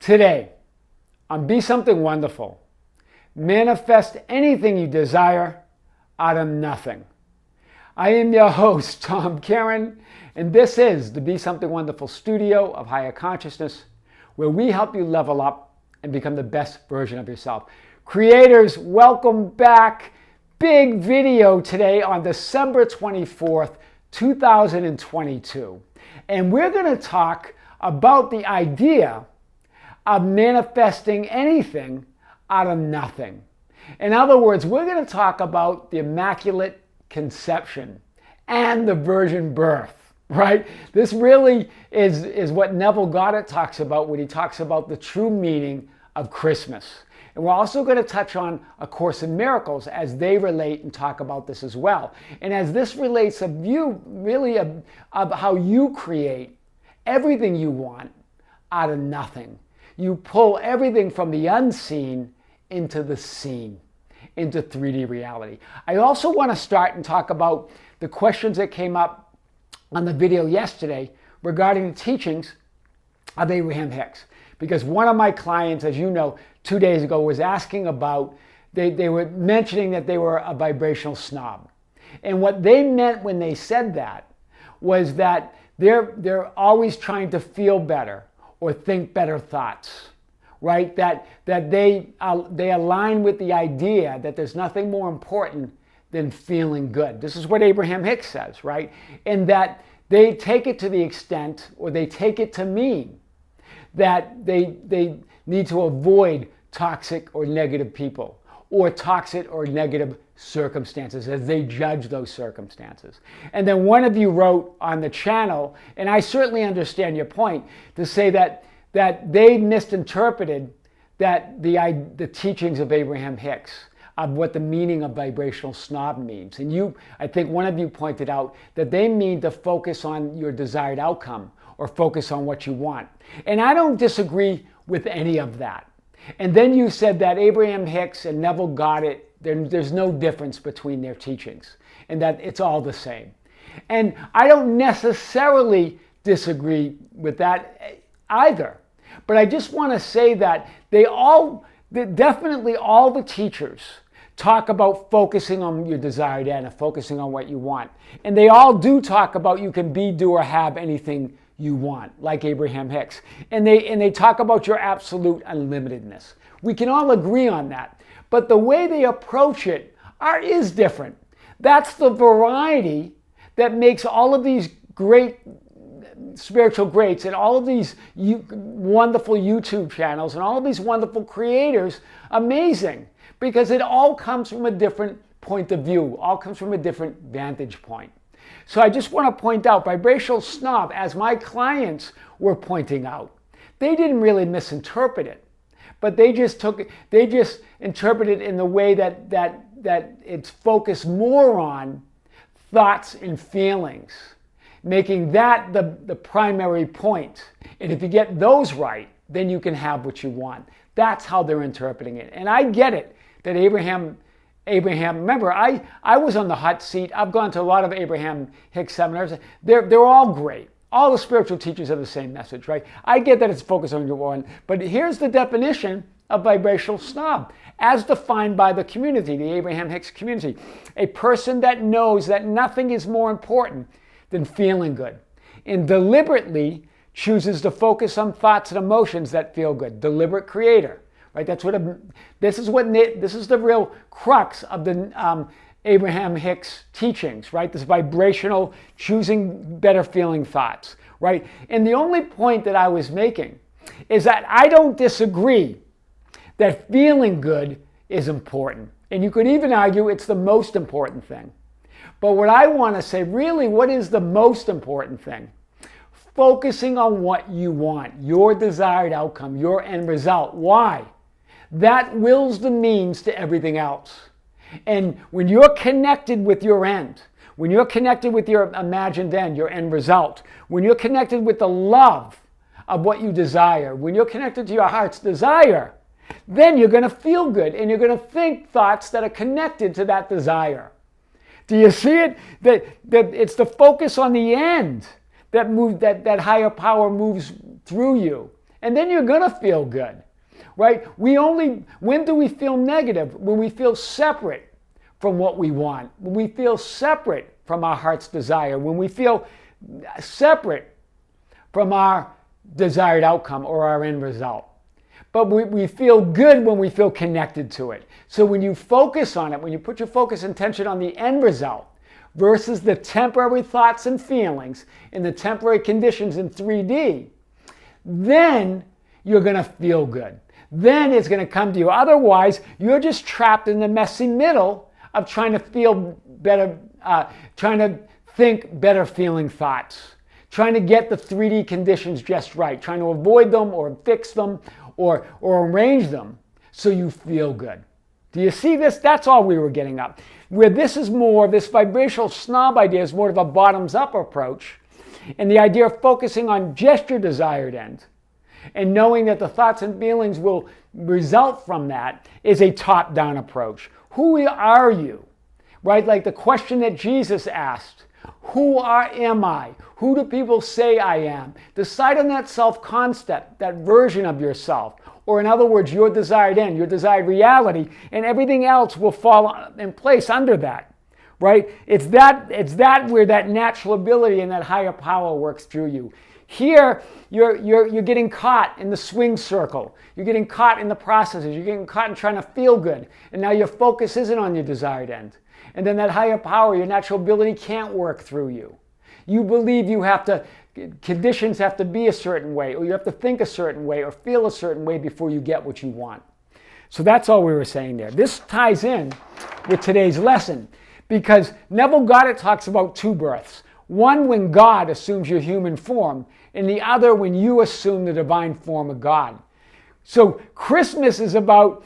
Today, on Be Something Wonderful, manifest anything you desire out of nothing. I am your host, Tom Karen, and this is the Be Something Wonderful studio of higher consciousness, where we help you level up and become the best version of yourself. Creators, welcome back. Big video today on December 24th, 2022. And we're going to talk about the idea of manifesting anything out of nothing. In other words, we're going to talk about the Immaculate Conception and the Aversion Birth, right? This really is what Neville Goddard talks about when he talks about the true meaning of Christmas. And we're also going to touch on A Course in Miracles as they relate and talk about this as well. And as this relates of you, really of how you create everything you want out of nothing. You pull everything from the unseen into the seen, into 3D reality. I also want to start and talk about the questions that came up on the video yesterday regarding the teachings of Abraham Hicks. Because one of my clients, as you know, 2 days ago was asking about, they were mentioning that they were a vibrational snob. And what they meant when they said that was that they're always trying to feel better or think better thoughts, right? That they align with the idea that there's nothing more important than feeling good. This is what Abraham Hicks says, right? And that they take it to the extent, or they take it to mean, that they need to avoid toxic or negative people, or toxic or negative circumstances as they judge those circumstances. And then one of you wrote on the channel, and I certainly understand your point, to say that they misinterpreted that the teachings of Abraham Hicks, of what the meaning of vibrational snob means. And I think one of you pointed out that they mean to focus on your desired outcome or focus on what you want. And I don't disagree with any of that. And then you said that Abraham Hicks and Neville Goddard, there's no difference between their teachings and that it's all the same. And I don't necessarily disagree with that either. But I just want to say that definitely all the teachers talk about focusing on your desired end and focusing on what you want. And they all do talk about you can be, do, or have anything you want, like Abraham Hicks. And they talk about your absolute unlimitedness. We can all agree on that. But the way they approach it is different. That's the variety that makes all of these great spiritual greats and all of these wonderful YouTube channels and all of these wonderful creators amazing, because it all comes from a different point of view, all comes from a different vantage point. So I just want to point out, vibrational snob, as my clients were pointing out, they didn't really misinterpret it, but they just interpreted it in the way that it's focused more on thoughts and feelings, making that the primary point. And if you get those right, then you can have what you want. That's how they're interpreting it. And I get it that Abraham, remember, I was on the hot seat. I've gone to a lot of Abraham Hicks seminars. They're all great. All the spiritual teachers have the same message, right? I get that it's focused on your one, but here's the definition of vibrational snob, as defined by the community, the Abraham Hicks community. A person that knows that nothing is more important than feeling good, and deliberately chooses to focus on thoughts and emotions that feel good. Deliberate creator, right? This is the real crux of the Abraham Hicks teachings, right? This vibrational, choosing better feeling thoughts, right? And the only point that I was making is that I don't disagree that feeling good is important. And you could even argue it's the most important thing. But what I want to say, really, what is the most important thing? Focusing on what you want, your desired outcome, your end result. Why? That wills the means to everything else. And when you're connected with your end, when you're connected with your imagined end, your end result, when you're connected with the love of what you desire, when you're connected to your heart's desire, then you're going to feel good and you're going to think thoughts that are connected to that desire. Do you see it? That it's the focus on the end that higher power moves through you And then you're going to feel good, right? When do we feel negative? When we feel separate from what we want, when we feel separate from our heart's desire, when we feel separate from our desired outcome or our end result. But we feel good when we feel connected to it. So when you focus on it, when you put your focus and attention on the end result versus the temporary thoughts and feelings in the temporary conditions in 3D, then you're going to feel good. Then it's going to come to you. Otherwise, you're just trapped in the messy middle of trying to feel better, trying to think better feeling thoughts, trying to get the 3D conditions just right, trying to avoid them or fix them or arrange them so you feel good. Do you see this? That's all we were getting up. Where this is more, this vibrational snob idea is more of a bottoms-up approach, and the idea of focusing on just your desired end and knowing that the thoughts and feelings will result from that is a top-down approach. Who are you? Right? Like the question that Jesus asked. Am I? Who do people say I am? Decide on that self-concept, that version of yourself. Or in other words, your desired end, your desired reality, and everything else will fall in place under that. Right? It's that where that natural ability and that higher power works through you. Here, you're getting caught in the swing circle. You're getting caught in the processes. You're getting caught in trying to feel good. And now your focus isn't on your desired end. And then that higher power, your natural ability can't work through you. You believe conditions have to be a certain way, or you have to think a certain way, or feel a certain way before you get what you want. So that's all we were saying there. This ties in with today's lesson, because Neville Goddard talks about two births. One when God assumes your human form, and the other when you assume the divine form of God. So Christmas is about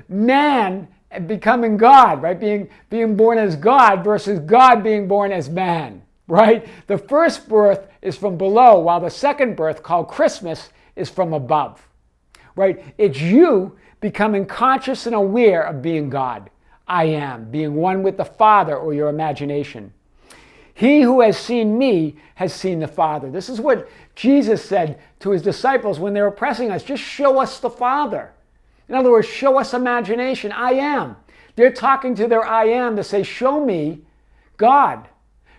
man becoming God, right? Being born as God versus God being born as man, right? The first birth is from below, while the second birth, called Christmas, is from above, right? It's you becoming conscious and aware of being God. I am, being one with the Father or your imagination. He who has seen me has seen the Father. This is what Jesus said to his disciples when they were pressing us. Just show us the Father. In other words, show us imagination. I am. They're talking to their I am to say, show me God.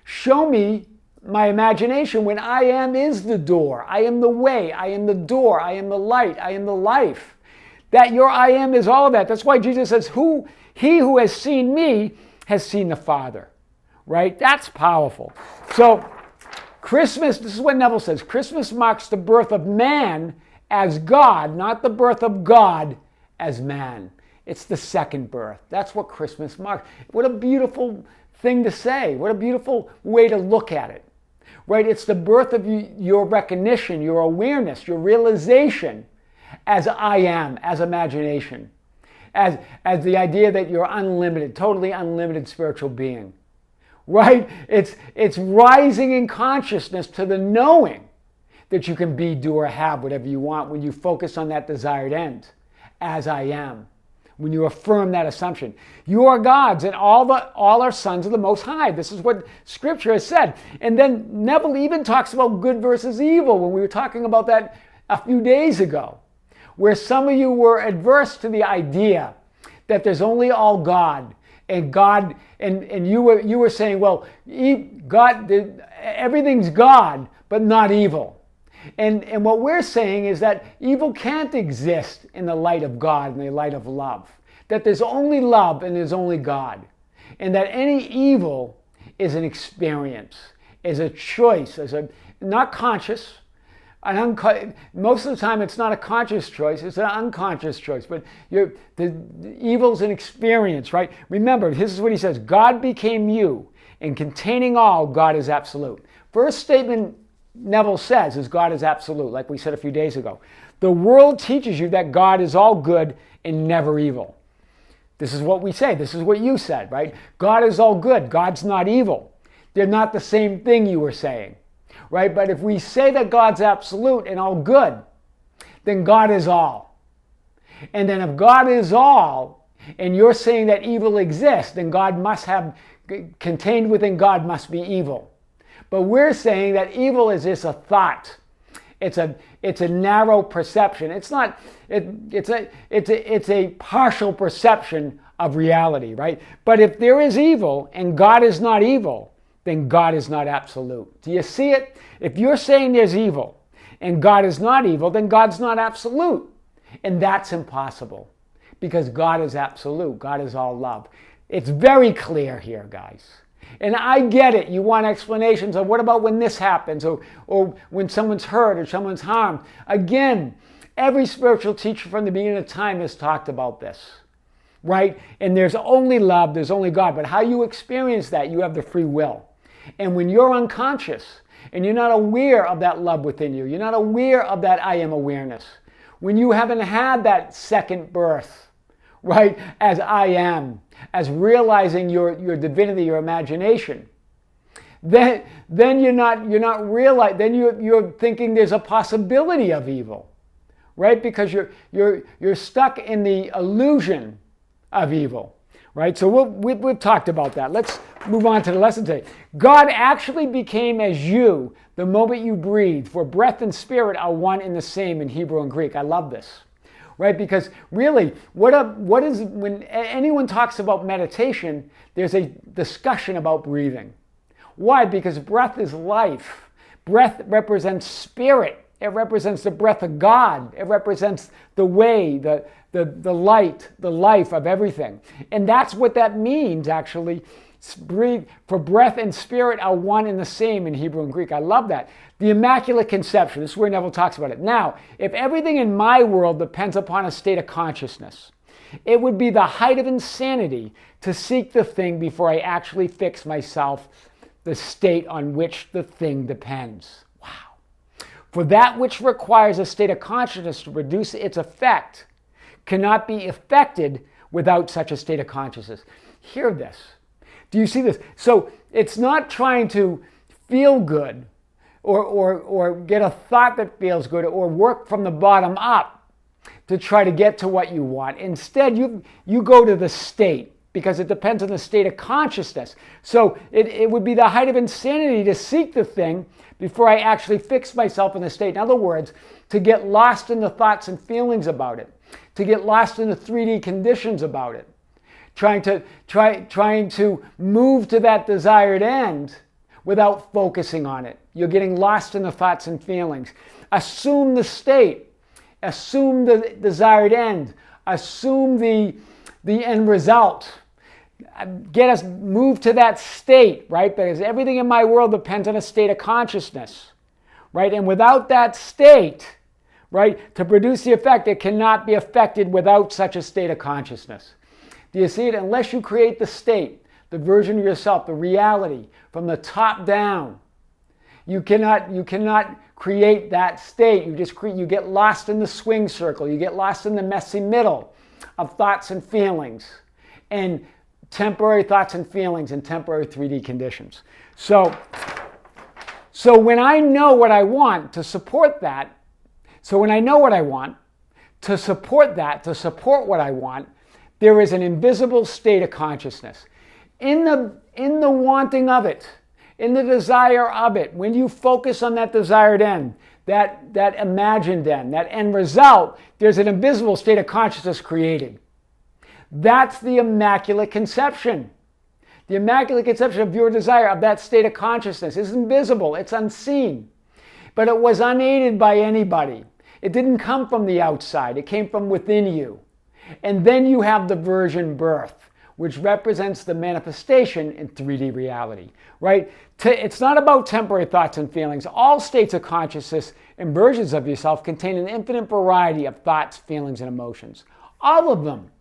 Show me my imagination when I am is the door. I am the way. I am the door. I am the light. I am the life. That your I am is all of that. That's why Jesus says, he who has seen me has seen the Father. Right? That's powerful. So Christmas, this is what Neville says, Christmas marks the birth of man as God, not the birth of God as man. It's the second birth. That's what Christmas marks. What a beautiful thing to say. What a beautiful way to look at it. Right? It's the birth of your recognition, your awareness, your realization as I am, as imagination, as the idea that you're unlimited, totally unlimited spiritual being. Right? It's rising in consciousness to the knowing that you can be, do, or have whatever you want when you focus on that desired end, as I am. When you affirm that assumption. You are God's, and all are sons of the Most High. This is what Scripture has said. And then Neville even talks about good versus evil when we were talking about that a few days ago, where some of you were adverse to the idea that there's only all God. And God, and you were saying, well, God, everything's God, but not evil. And what we're saying is that evil can't exist in the light of God, in the light of love. That there's only love and there's only God. And that any evil is an experience, is a choice, not conscious. Most of the time it's not a conscious choice, it's an unconscious choice. But the evil's an experience, right? Remember, this is what he says, God became you, and containing all, God is absolute. First statement Neville says is God is absolute, like we said a few days ago. The world teaches you that God is all good and never evil. This is what we say, this is what you said, right? God is all good, God's not evil. They're not the same thing you were saying. Right? But if we say that God's absolute and all good, then God is all. And then if God is all, and you're saying that evil exists, then God must have, contained within God must be evil. But we're saying that evil is just a thought. It's a narrow perception. It's a partial perception of reality, right? But if there is evil and God is not evil, then God is not absolute. Do you see it? If you're saying there's evil and God is not evil, then God's not absolute. And that's impossible because God is absolute. God is all love. It's very clear here, guys. And I get it. You want explanations of what about when this happens or when someone's hurt or someone's harmed. Again, every spiritual teacher from the beginning of time has talked about this, right? And there's only love, there's only God. But how you experience that, you have the free will. And when you're unconscious and you're not aware of that love within you, you're not aware of that I am awareness, when you haven't had that second birth, right, as I am, as realizing your divinity, your imagination, then you're thinking there's a possibility of evil, right? Because you're stuck in the illusion of evil, right? So we've talked about that. Let's move on to the lesson today. God actually became as you the moment you breathe, for breath and spirit are one and the same in Hebrew and Greek. I love this. Right? Because really, when anyone talks about meditation, there's a discussion about breathing. Why? Because breath is life. Breath represents spirit. It represents the breath of God. It represents the way, the light, the life of everything. And that's what that means, actually. Breathe, for breath and spirit are one and the same in Hebrew and Greek. I love that. The Immaculate Conception. This is where Neville talks about it. Now, if everything in my world depends upon a state of consciousness, it would be the height of insanity to seek the thing before I actually fix myself the state on which the thing depends. Wow. For that which requires a state of consciousness to produce its effect cannot be effected without such a state of consciousness. Hear this. Do you see this? So it's not trying to feel good or get a thought that feels good or work from the bottom up to try to get to what you want. Instead, you go to the state because it depends on the state of consciousness. So it would be the height of insanity to seek the thing before I actually fix myself in the state. In other words, to get lost in the thoughts and feelings about it, to get lost in the 3D conditions about it. Trying to move to that desired end without focusing on it. You're getting lost in the thoughts and feelings. Assume the state. Assume the desired end. Assume the end result. Get us move to that state, right? Because everything in my world depends on a state of consciousness, right? And without that state, right, to produce the effect, it cannot be affected without such a state of consciousness. Do you see it? Unless you create the state, the version of yourself, the reality from the top down, you cannot create that state. You get lost in the swing circle. You get lost in the messy middle of thoughts and feelings, and temporary thoughts and feelings and temporary 3D conditions. So when I know what I want to support that, to support what I want, there is an invisible state of consciousness. In the wanting of it, in the desire of it, when you focus on that desired end, that imagined end, that end result, there's an invisible state of consciousness created. That's the Immaculate Conception. The Immaculate Conception of your desire, of that state of consciousness, is invisible, it's unseen. But it was unaided by anybody. It didn't come from the outside, it came from within you. And then you have the Aversion Birth, which represents the manifestation in 3D reality, right? It's not about temporary thoughts and feelings. All states of consciousness and versions of yourself contain an infinite variety of thoughts, feelings, and emotions. All of them,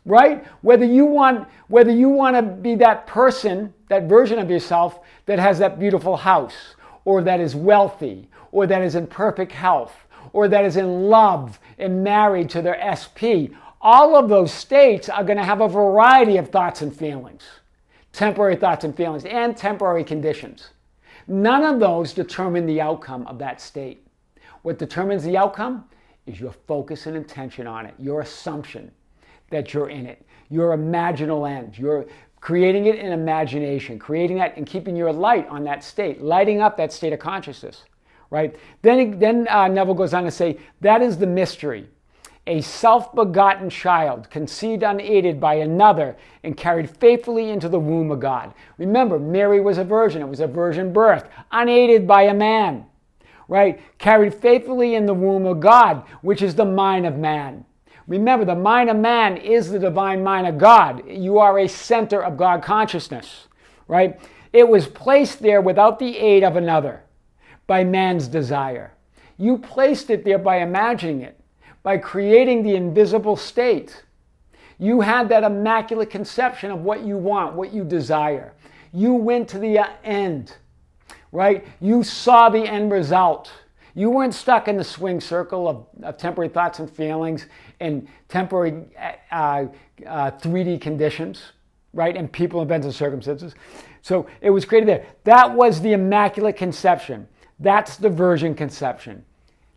right? Whether you want to be that person, that version of yourself that has that beautiful house, or that is wealthy, or that is in perfect health, or that is in love and married to their SP, all of those states are going to have a variety of thoughts and feelings, temporary thoughts and feelings, and temporary conditions. None of those determine the outcome of that state. What determines the outcome is your focus and intention on it, your assumption that you're in it, your imaginal end. You're creating it in imagination, creating that and keeping your light on that state, lighting up that state of consciousness, right? Then Neville goes on to say, that is the mystery. A self-begotten child, conceived unaided by another and carried faithfully into the womb of God. Remember, Mary was a virgin. It was a virgin birth, unaided by a man, right? Carried faithfully in the womb of God, which is the mind of man. Remember, the mind of man is the divine mind of God. You are a center of God consciousness, right? It was placed there without the aid of another, by man's desire. You placed it there by imagining it, by creating the invisible state. You had that immaculate conception of what you want, what you desire. You went to the end, right? You saw the end result. You weren't stuck in the swing circle of temporary thoughts and feelings and temporary 3D conditions, right? And people, events, and circumstances. So it was created there. That was the Immaculate Conception. That's the virgin conception.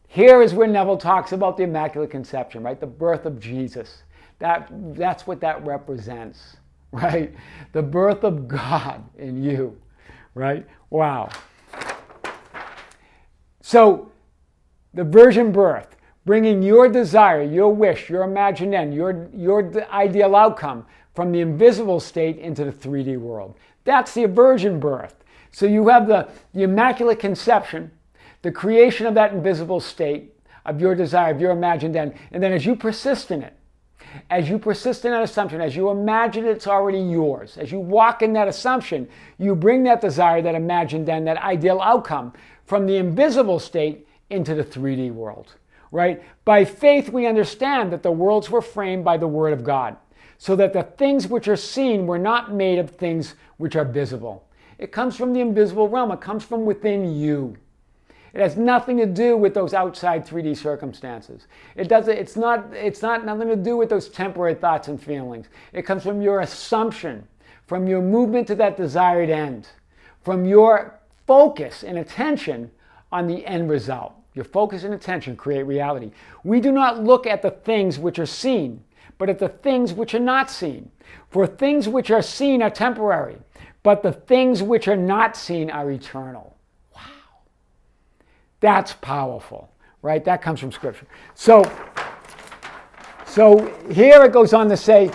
Here is where Neville talks about the Immaculate Conception, right? The birth of Jesus. That's what that represents, right? The birth of God in you, right? Wow. So, the virgin birth, bringing your desire, your wish, your imagination, your ideal outcome from the invisible state into the 3D world. That's the virgin birth. So you have the Immaculate Conception, the creation of that invisible state of your desire, of your imagination, and then as you persist in it, as you persist in that assumption, as you imagine it's already yours, as you walk in that assumption, you bring that desire, that imagination, that ideal outcome from the invisible state into the 3D world, right? By faith, we understand that the worlds were framed by the Word of God, so that the things which are seen were not made of things which are visible. It comes from the invisible realm. It comes from within you. It has nothing to do with those outside 3D circumstances. It's not nothing to do with those temporary thoughts and feelings. It comes from your assumption, from your movement to that desired end, from your focus and attention on the end result. Your focus and attention create reality. We do not look at the things which are seen, but at the things which are not seen. For things which are seen are temporary, but the things which are not seen are eternal. Wow. That's powerful, right? That comes from Scripture. So here it goes on to say,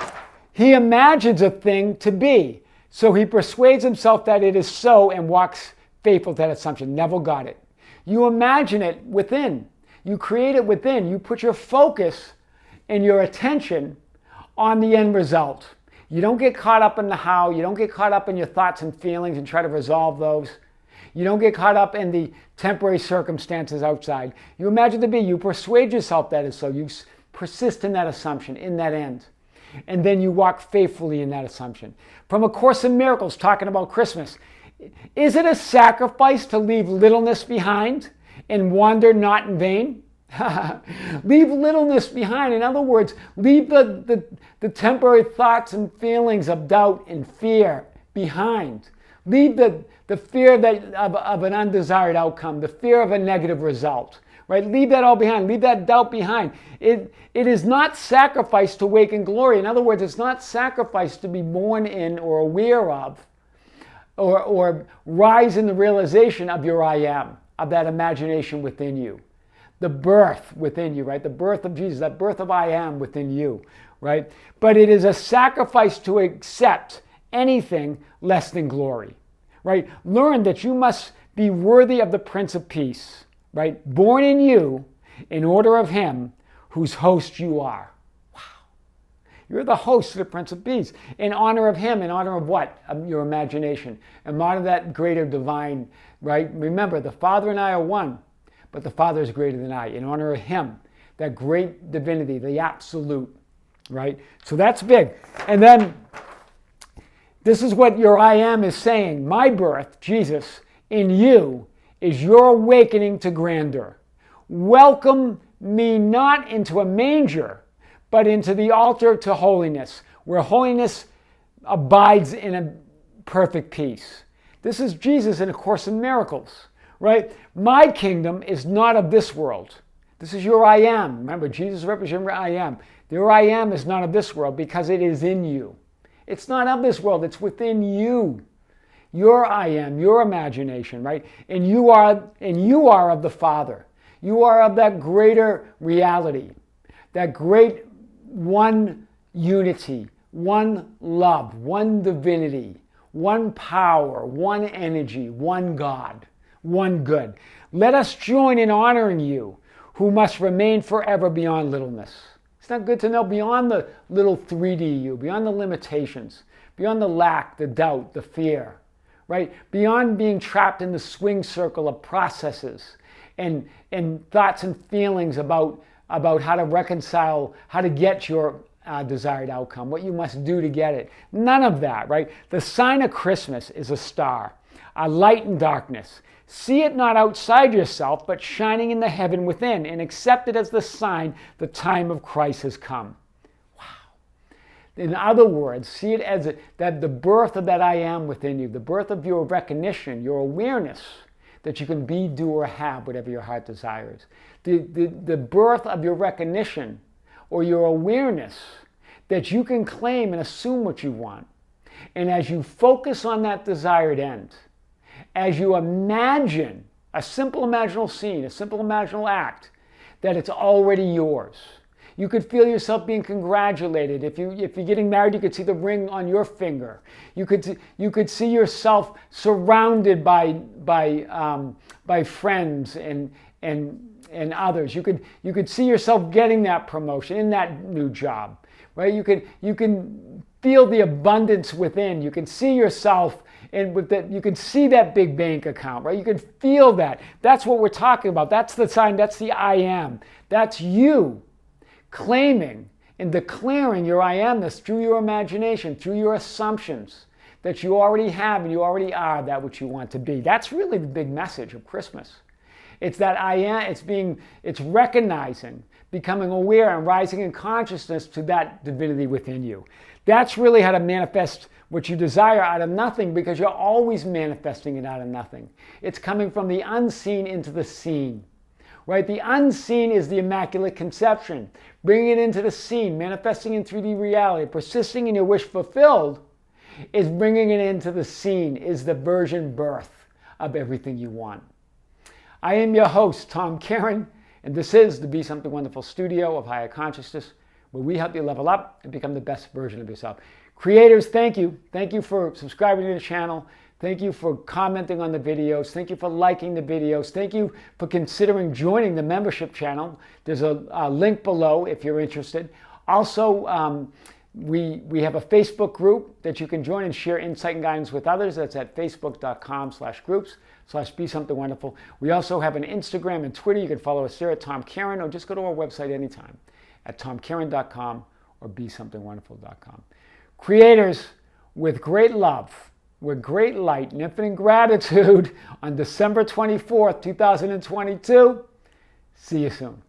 he imagines a thing to be, so he persuades himself that it is so and walks faithful to that assumption. Neville got it. You imagine it within. You create it within. You put your focus and your attention on the end result. You don't get caught up in the how. You don't get caught up in your thoughts and feelings and try to resolve those. You don't get caught up in the temporary circumstances outside. You imagine it to be. You persuade yourself that is so. You persist in that assumption, in that end. And then you walk faithfully in that assumption. From A Course in Miracles, talking about Christmas, is it a sacrifice to leave littleness behind and wander not in vain? Leave littleness behind. In other words, leave the temporary thoughts and feelings of doubt and fear behind. Leave the fear of an undesired outcome, the fear of a negative result. Right? Leave that all behind. Leave that doubt behind. It is not sacrifice to wake in glory. In other words, it's not sacrifice to be born in or aware of or rise in the realization of your I am, of that imagination within you. The birth within you, right? The birth of Jesus, that birth of I am within you, right? But it is a sacrifice to accept anything less than glory, right? Learn that you must be worthy of the Prince of Peace, right? Born in you in order of him whose host you are. Wow. You're the host of the Prince of Peace. In honor of him, in honor of what? Of your imagination. In honor of that greater divine, right? Remember, the Father and I are one, but the Father is greater than I. In honor of him, that great divinity, the absolute, right? So that's big. And then this is what your I am is saying. My birth, Jesus, in you is your awakening to grandeur. Welcome me not into a manger, but into the altar to holiness, where holiness abides in a perfect peace. This is Jesus in A Course in Miracles, right? My kingdom is not of this world. This is your I am. Remember, Jesus represents your I am. Your I am is not of this world because it is in you. It's not of this world. It's within you. your I am, your imagination, right? And you are of the Father. You are of that greater reality, that great one unity, one love, one divinity, one power, one energy, one God, one good. Let us join in honoring you, who must remain forever beyond littleness. It's not good to know beyond the little 3D you, beyond the limitations, beyond the lack, the doubt, the fear, right? Beyond being trapped in the swing circle of processes and thoughts and feelings about how to reconcile, how to get your desired outcome, what you must do to get it. None of that, right? The sign of Christmas is a star, a light in darkness. See it not outside yourself, but shining in the heaven within, and accept it as the sign the time of Christ has come. Wow. In other words, see it as that the birth of that I am within you, the birth of your recognition, your awareness that you can be, do, or have whatever your heart desires. The birth of your recognition or your awareness that you can claim and assume what you want. And as you focus on that desired end, as you imagine a simple imaginal scene, a simple imaginal act, that it's already yours. You could feel yourself being congratulated. If you're getting married, you could see the ring on your finger. You could see yourself surrounded by friends and others. You could see yourself getting that promotion in that new job, right? You can feel the abundance within. You can see yourself. And with that, you can see that big bank account, right? You can feel that. That's what we're talking about. That's the sign. That's the I am. That's you claiming and declaring your I amness through your imagination, through your assumptions that you already have and you already are that which you want to be. That's really the big message of Christmas. It's that I am. It's recognizing, becoming aware, and rising in consciousness to that divinity within you. That's really how to manifest what you desire out of nothing, because you're always manifesting it out of nothing. It's coming from the unseen into the seen, right? The unseen is the Immaculate Conception. Bringing it into the seen, manifesting in 3D reality, persisting in your wish fulfilled, is bringing it into the seen, is the Aversion Birth of everything you want. I am your host, Tom Karen, and this is the Be Something Wonderful studio of higher consciousness, where we help you level up and become the best version of yourself. Creators, thank you. Thank you for subscribing to the channel. Thank you for commenting on the videos. Thank you for liking the videos. Thank you for considering joining the membership channel. There's a link below if you're interested. Also, we have a Facebook group that you can join and share insight and guidance with others. That's at facebook.com/groups/BeSomethingWonderful. We also have an Instagram and Twitter. You can follow us there at Tom Karen, or just go to our website anytime at tomkaren.com or BeSomethingWonderful.com. Creators, with great love, with great light and infinite gratitude, on December 24th, 2022, see you soon.